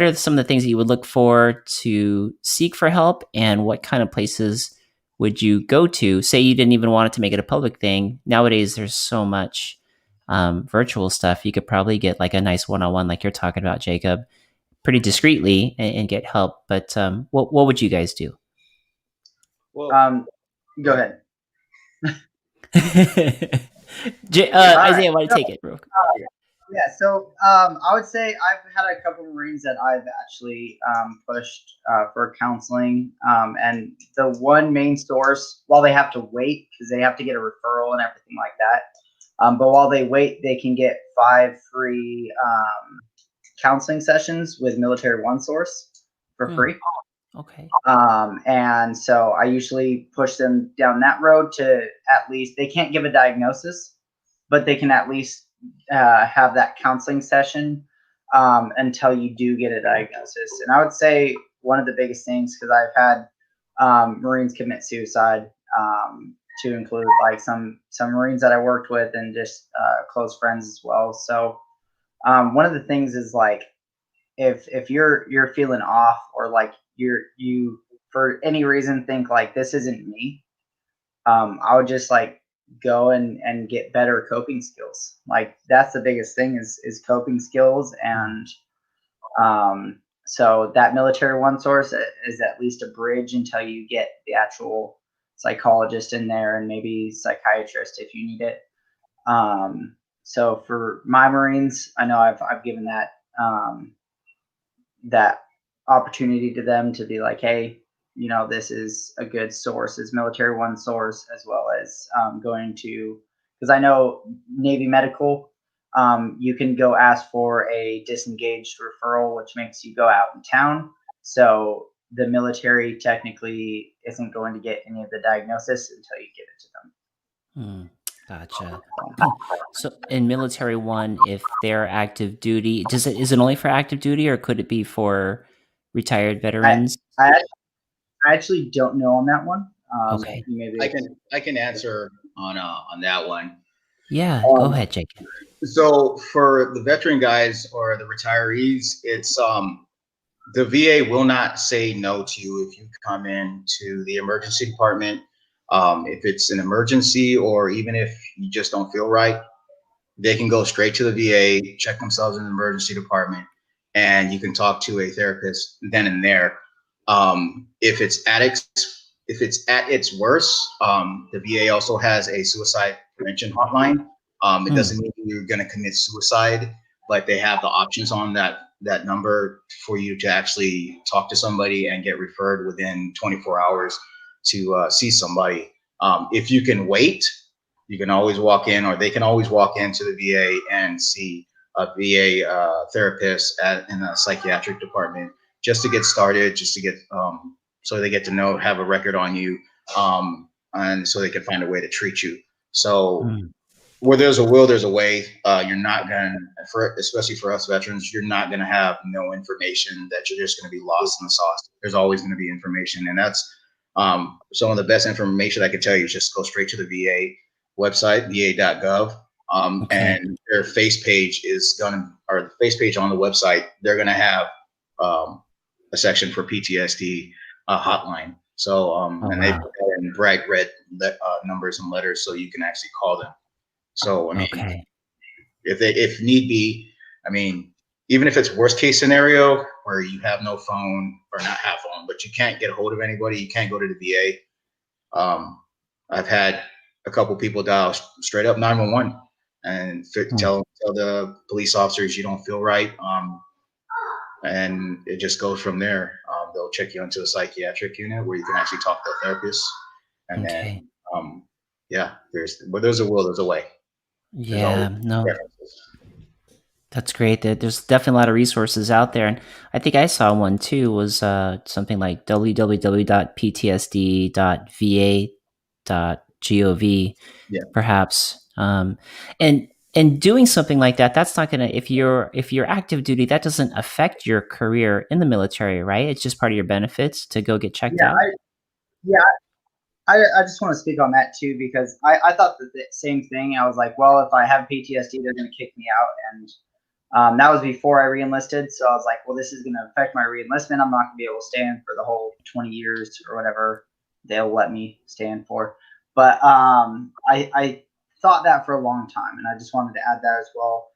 are some of the things that you would look for to seek for help, and what kind of places would you go to? Say you didn't even want it to make it a public thing. Nowadays, there's so much virtual stuff. You could probably get like a nice one-on-one, like you're talking about, Jacob, pretty discreetly and get help. But what would you guys do? Well, go ahead. Isaiah, why don't you take it, bro? Yeah, so I would say I've had a couple of Marines that I've actually pushed for counseling, and the one main source, while they have to wait because they have to get a referral and everything like that, but while they wait, they can get 5 free counseling sessions with Military One Source for free. Okay. And so I usually push them down that road to, at least, they can't give a diagnosis, but they can at least have that counseling session until you do get a diagnosis. And I would say one of the biggest things, because I've had Marines commit suicide, to include like some Marines that I worked with and just close friends as well. So one of the things is like, if you're feeling off, or like you for any reason think like this isn't me, I would just like go and get better coping skills. Like that's the biggest thing is coping skills. And so that Military One Source is at least a bridge until you get the actual psychologist in there, and maybe psychiatrist if you need it. So for my Marines, I know I've given that that opportunity to them to be like, hey, you know, this is a good source, is Military One source, as well as going to, because I know Navy Medical, you can go ask for a disengaged referral, which makes you go out in town. So the military technically isn't going to get any of the diagnosis until you give it to them. Gotcha. So in Military One, if they're active duty, is it only for active duty, or could it be for retired veterans? I actually don't know on that one. Okay. Maybe I can answer on that one. Yeah, go ahead, Jake. So for the veteran guys or the retirees, it's the VA will not say no to you if you come in to the emergency department. If it's an emergency, or even if you just don't feel right, they can go straight to the VA, check themselves in the emergency department, and you can talk to a therapist then and there. If it's at its worst, the VA also has a suicide prevention hotline. It doesn't mean you're going to commit suicide, but they have the options on that number for you to actually talk to somebody and get referred within 24 hours to see somebody. If you can wait, you can always walk in, or they can always walk into the VA and see a VA therapist in a psychiatric department, just to get started, just to get so they get to have a record on you, and so they can find a way to treat you. So where there's a will, there's a way. You're not gonna, especially for us veterans, you're not gonna have no information, that you're just gonna be lost in the sauce. There's always gonna be information, and that's some of the best information I can tell you is just go straight to the VA website, va.gov, and their face page or the face page on the website, they're gonna have a section for PTSD hotline. So and they put that in bright red numbers and letters, so you can actually call them. So I mean, if need be, I mean, even if it's worst case scenario where you have no phone, or not have phone, but you can't get a hold of anybody, you can't go to the VA. I've had a couple people dial straight up 911 and tell the police officers you don't feel right, and it just goes from there. They'll check you into a psychiatric unit where you can actually talk to a therapist, and then there's a will, there's a way. Yeah, no, that's great. There's definitely a lot of resources out there, and I think I saw one too. Was something like www.ptsd.va.gov, perhaps. And doing something like that, that's not gonna, if you're active duty, that doesn't affect your career in the military, right? It's just part of your benefits to go get checked out. I just want to speak on that too, because I thought the same thing. I was like, well, if I have PTSD, they're going to kick me out. And that was before I reenlisted. So I was like, well, this is going to affect my reenlistment. I'm not going to be able to stay in for the whole 20 years or whatever they'll let me stay in for. But I thought that for a long time, and I just wanted to add that as well.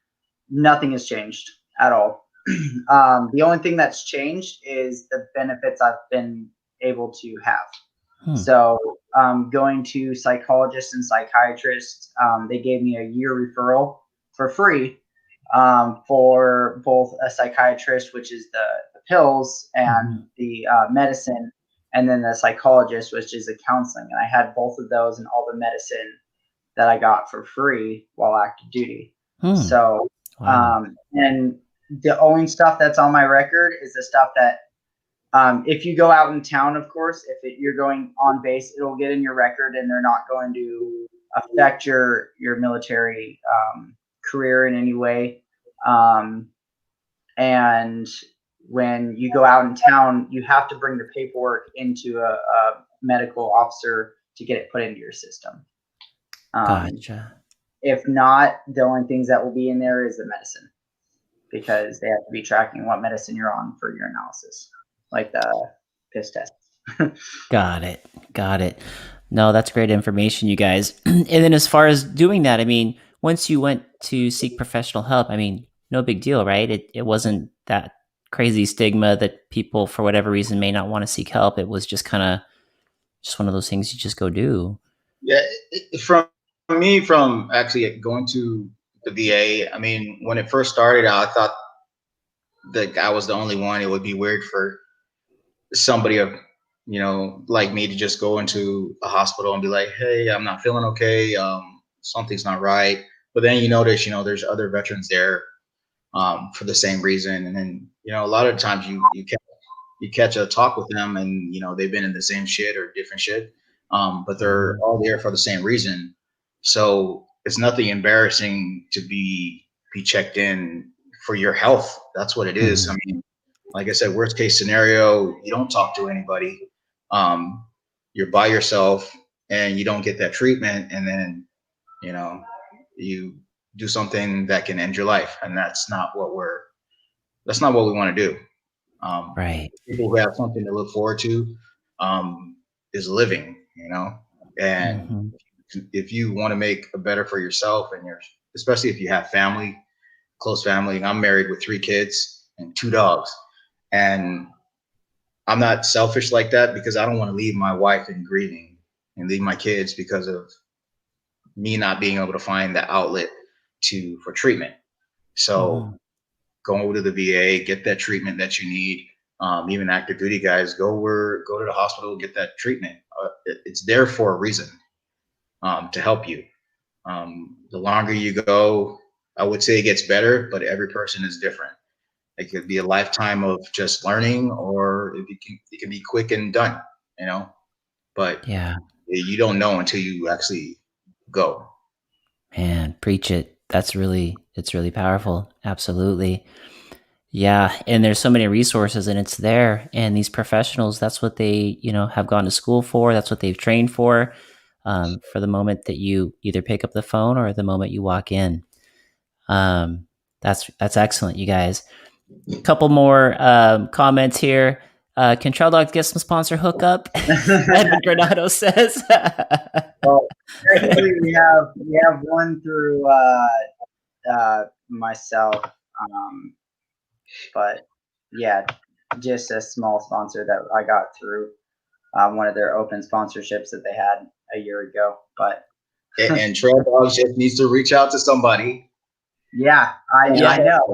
Nothing has changed at all. The only thing that's changed is the benefits I've been able to have. So going to psychologists and psychiatrists, they gave me a year referral for free for both a psychiatrist, which is the pills and the medicine, and then the psychologist, which is the counseling. And I had both of those and all the medicine that I got for free while active duty. So and the only stuff that's on my record is the stuff that if you go out in town, of course, you're going on base, it'll get in your record, and they're not going to affect your military career in any way. And when you go out in town, you have to bring the paperwork into a medical officer to get it put into your system. Gotcha. If not, the only things that will be in there is the medicine, because they have to be tracking what medicine you're on for your analysis, like the piss test. Got it. No, that's great information, you guys. And then as far as doing that, I mean, once you went to seek professional help, I mean, no big deal, right? It wasn't that crazy stigma that people, for whatever reason, may not want to seek help. It was just kind of just one of those things you just go do. Yeah, from actually going to the VA, I mean, when it first started, I thought that I was the only one. It would be weird for somebody of, like me to just go into a hospital and be like, hey, I'm not feeling okay. Something's not right. But then you notice, there's other veterans there for the same reason. And then, a lot of times you catch a talk with them and, they've been in the same shit or different shit. But they're all there for the same reason. So it's nothing embarrassing to be checked in for your health. That's what it is. I mean, like I said, worst case scenario, you don't talk to anybody. You're by yourself and you don't get that treatment. And then, you do something that can end your life. And that's not what we want to do. Right. People who have something to look forward to is living, and if you want to make a better for yourself and especially if you have family, close family. I'm married with 3 kids and 2 dogs, and I'm not selfish like that because I don't want to leave my wife in grieving and leave my kids because of me not being able to find the outlet for treatment. So go to the VA, get that treatment that you need. Even active duty guys, go to the hospital, get that treatment. It's there for a reason, to help you. The longer you go, I would say it gets better, but every person is different. It could be a lifetime of just learning, or it can be quick and done, but you don't know until you actually go. Man, preach it. It's really powerful. Absolutely. Yeah. And there's so many resources and it's there. And these professionals, that's what they, have gone to school for. That's what they've trained for the moment that you either pick up the phone or the moment you walk in. That's excellent, you guys. A couple more comments here. Can Trail Dogs get some sponsor hookup? Edwin Granado says. Well, actually, we have one through myself, but yeah, just a small sponsor that I got through one of their open sponsorships that they had a year ago. But and Trail Dogs just needs to reach out to somebody. Yeah, I know. No,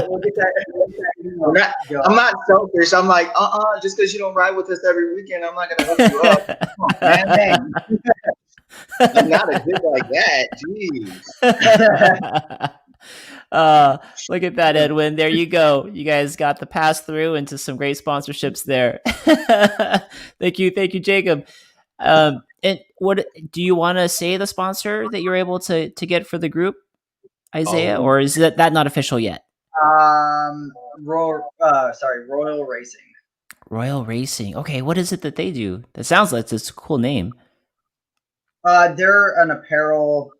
we'll get that. I'm not selfish. I'm like, just because you don't ride with us every weekend, I'm not going to hook you up. Come on, man. I'm not a dick like that. Jeez. Look at that, Edwin. There you go. You guys got the pass through into some great sponsorships there. Thank you, Jacob. And what do you want to say the sponsor that you're able to get for the group, Isaiah, or is that not official yet? Royal Racing. Royal Racing. Okay, what is it that they do? That sounds like it's a cool name. They're an apparel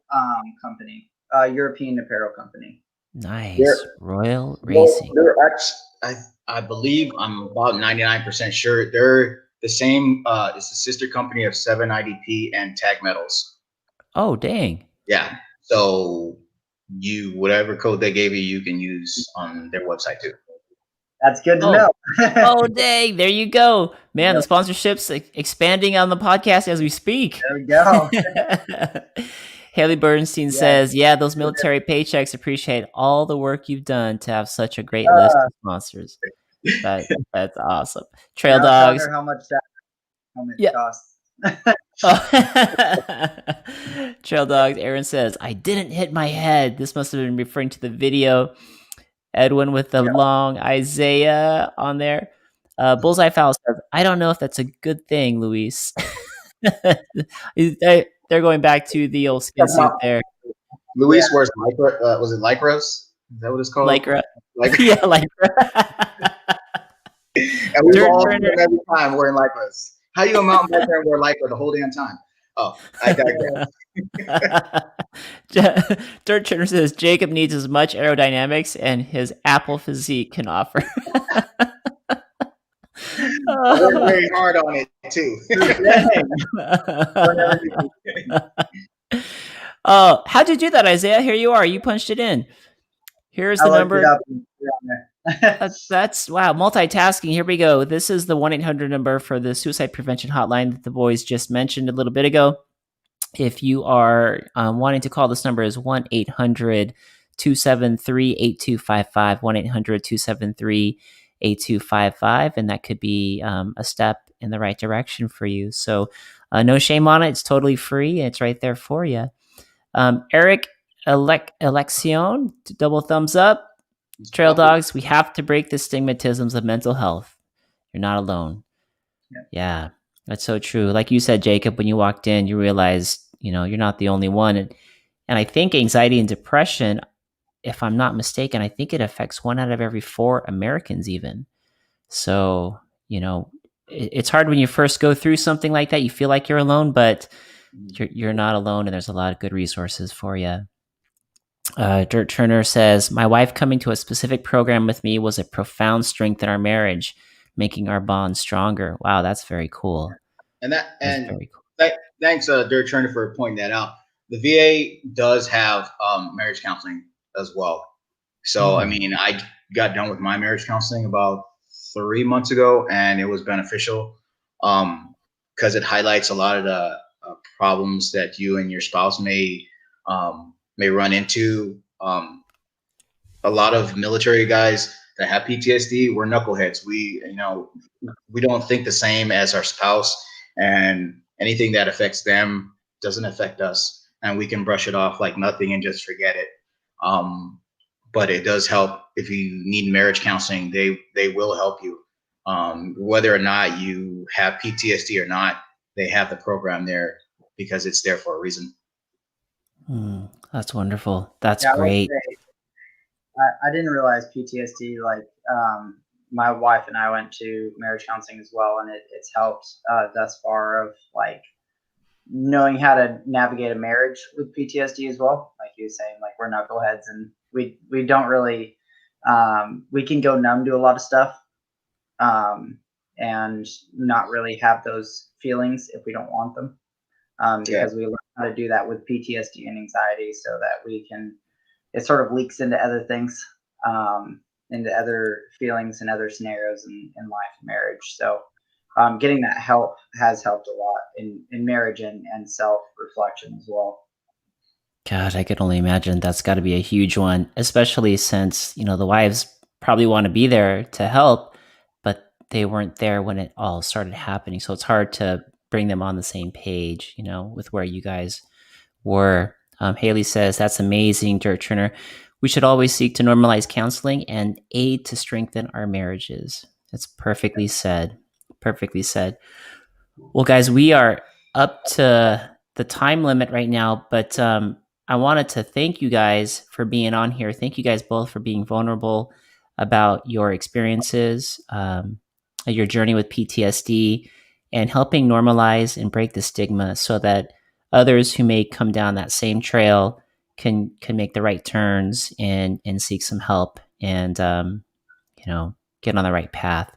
company, European apparel company. Nice. Royal Racing. They're actually, I believe, I'm about 99% sure they're the same. It's a sister company of 7IDP and Tag Metals. Oh, dang. Yeah. So whatever code they gave you, you can use on their website too. That's good to know. Oh, dang. There you go. Man, the sponsorship's expanding on the podcast as we speak. There we go. Haley Bernstein says, those military paychecks appreciate all the work you've done to have such a great list of sponsors. That's awesome. Trail Dogs. How much that costs. Trail Dogs. Aaron says, I didn't hit my head. This must have been referring to the video. Edwin with the long Isaiah on there. Bullseye Fowl says, I don't know if that's a good thing, Luis. They're going back to the old skin suit there. Luis wears Lycra. Was it Lycras? Is that what it's called? Lycra. Yeah, Lycra. And we all every time wearing Lycras. How you a mountain biker and wear Lycra the whole damn time? Oh, I digress. Dirtchurner says Jacob needs as much aerodynamics and his Apple physique can offer. I work very hard on it too. How'd you do that, Isaiah? Here you are. You punched it in. Here's the number. That's wow. Multitasking. Here we go. This is the 1-800 number for the suicide prevention hotline that the boys just mentioned a little bit ago. If you are wanting to call, this number is 1-800 1-800-273-8255, 1-800-273-8255, and that could be a step in the right direction for you. So no shame on it. It's totally free. It's right there for you. Eric Alexion, double thumbs up. Trail dogs, we have to break the stigmatisms of mental health. You're not alone. Yeah, that's so true. Like you said, Jacob, when you walked in, you realized, you're not the only one. And I think anxiety and depression, if I'm not mistaken, I think it affects 1 out of every 4 Americans even. So, it's hard when you first go through something like that. You feel like you're alone, but you're not alone, and there's a lot of good resources for you. Dirtchurner says, my wife coming to a specific program with me was a profound strength in our marriage, making our bond stronger. Wow, that's very cool. Very cool. Thanks, Dirtchurner, for pointing that out. The VA does have marriage counseling as well. So, I mean, I got done with my marriage counseling about 3 months ago, and it was beneficial because it highlights a lot of the problems that you and your spouse may run into. A lot of military guys that have PTSD, we're knuckleheads. We don't think the same as our spouse, and anything that affects them doesn't affect us, and we can brush it off like nothing and just forget it. But it does help. If you need marriage counseling, they will help you. Whether or not you have PTSD or not, they have the program there because it's there for a reason. That's wonderful. That's great. I didn't realize PTSD, my wife and I went to marriage counseling as well, and it's helped thus far of knowing how to navigate a marriage with PTSD as well. Like you were saying, we're knuckleheads, and we don't really we can go numb to a lot of stuff and not really have those feelings if we don't want them, because we learn how to do that with PTSD and anxiety, so that it sort of leaks into other things, into other feelings and other scenarios in life and marriage. So getting that help has helped a lot in marriage and self-reflection as well. God, I could only imagine that's got to be a huge one, especially since, the wives probably want to be there to help, but they weren't there when it all started happening. So it's hard to bring them on the same page, with where you guys were. Haley says, that's amazing, Dirtchurner. We should always seek to normalize counseling and aid to strengthen our marriages. That's perfectly said. Perfectly said. Well, guys, we are up to the time limit right now, but I wanted to thank you guys for being on here. Thank you guys both for being vulnerable about your experiences, your journey with PTSD, and helping normalize and break the stigma so that others who may come down that same trail can make the right turns and seek some help and get on the right path.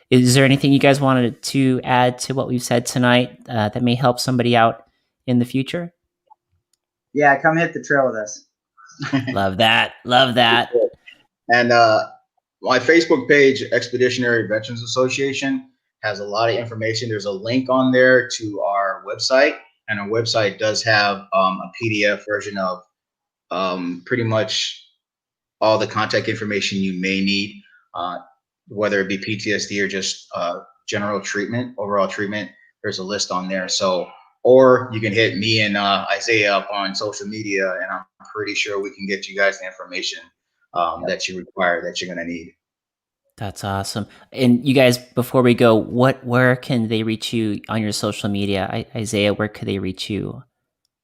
Is there anything you guys wanted to add to what we've said tonight that may help somebody out in the future? Yeah, come hit the trail with us. Love that. Love that. And my Facebook page, Expeditionary Veterans Association, has a lot of information. There's a link on there to our website, and our website does have a PDF version of pretty much all the contact information you may need, whether it be PTSD or just general treatment, overall treatment. There's a list on there. So, or you can hit me and Isaiah up on social media, and I'm pretty sure we can get you guys the information that you require, that you're going to need. That's awesome. And you guys, before we go, where can they reach you on your social media? Isaiah, where could they reach you?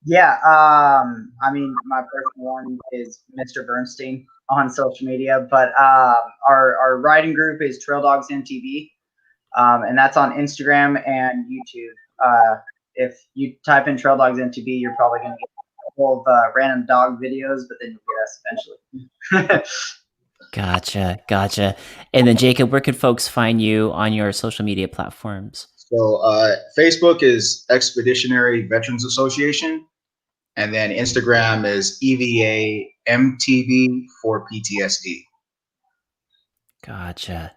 Yeah, I mean, my personal one is Mr. Bernstein on social media, but our riding group is Trail Dogs MTB, and that's on Instagram and YouTube. If you type in Trail Dogs MTB, you're probably going to get a couple of random dog videos, but then you'll get us eventually. Gotcha. And then Jacob, where could folks find you on your social media platforms? So Facebook is Expeditionary Veterans Association, and then Instagram is EVA MTB for PTSD. Gotcha.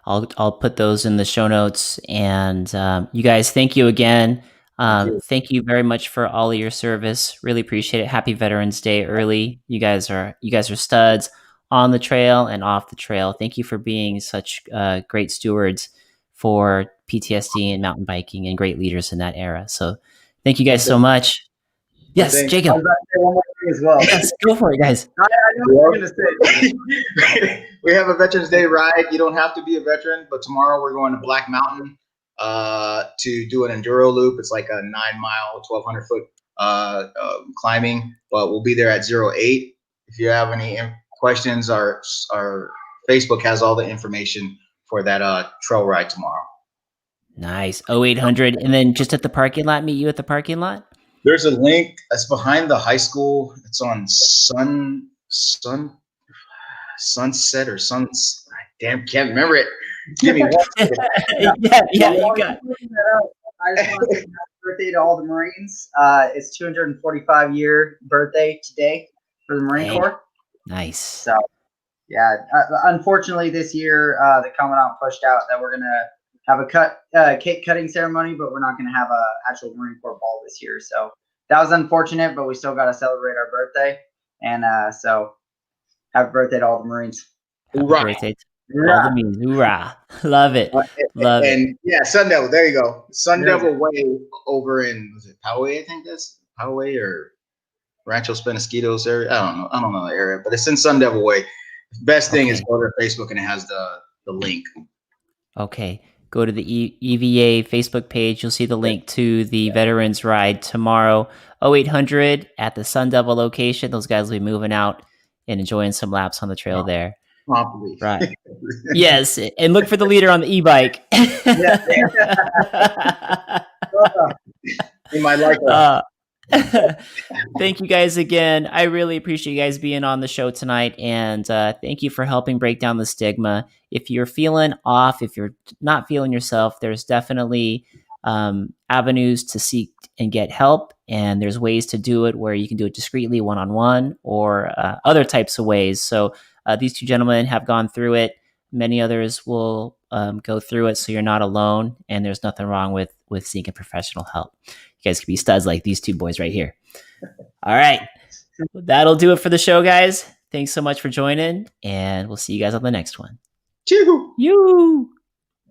I'll put those in the show notes. And you guys, thank you again. Thank you very much for all of your service. Really appreciate it. Happy Veterans Day early. You guys are studs on the trail and off the trail. Thank you for being such great stewards for PTSD and mountain biking and great leaders in that era. So thank you guys so much. Yes, I Jacob. was about to say one more thing as well. Yes, go for it, guys. I know what you're gonna say. We have a Veterans Day ride. You don't have to be a veteran, but tomorrow we're going to Black Mountain to do an enduro loop. It's like a 9-mile, 1,200 foot climbing, but we'll be there at 08. If you have any questions, our Facebook has all the information for that trail ride tomorrow. Nice. 0800. And then just at the parking lot, meet you at the parking lot? There's a link that's behind the high school. It's on Sunset or Suns. Damn, can't remember it. Give me one second. yeah, you got it. I just want to say happy birthday to all the Marines. It's 245-year birthday today for the Marine Corps. Nice. So, yeah, unfortunately this year the commandant pushed out that we're gonna have a cake cutting ceremony, but we're not gonna have a actual Marine Corps ball this year. So that was unfortunate, but we still got to celebrate our birthday. And so, happy birthday to all the Marines. Happy birthday to all the Marines. Hoorah. Love it. Love it. And yeah, Sun Devil. There you go. Sun Devil Way over in, was it Poway? I think that's Poway or Rancho Penasquitos area. I don't know the area, but it's in Sun Devil Way. Best thing is go to Facebook and it has the link. Okay. Go to the EVA Facebook page. You'll see the link to the Veterans Ride tomorrow, 0800 at the Sun Devil location. Those guys will be moving out and enjoying some laps on the trail there. Probably. Right. Yes. And look for the leader on the e-bike. He might like that. Thank you guys again. I really appreciate you guys being on the show tonight, and thank you for helping break down the stigma. If you're feeling off, if you're not feeling yourself, there's definitely avenues to seek and get help, and there's ways to do it where you can do it discreetly, one-on-one, or other types of ways. So these two gentlemen have gone through it. Many others will go through it, so you're not alone, and there's nothing wrong with seeking professional help. You guys can be studs like these two boys right here. All right. That'll do it for the show, guys. Thanks so much for joining, and we'll see you guys on the next one. Choo! You.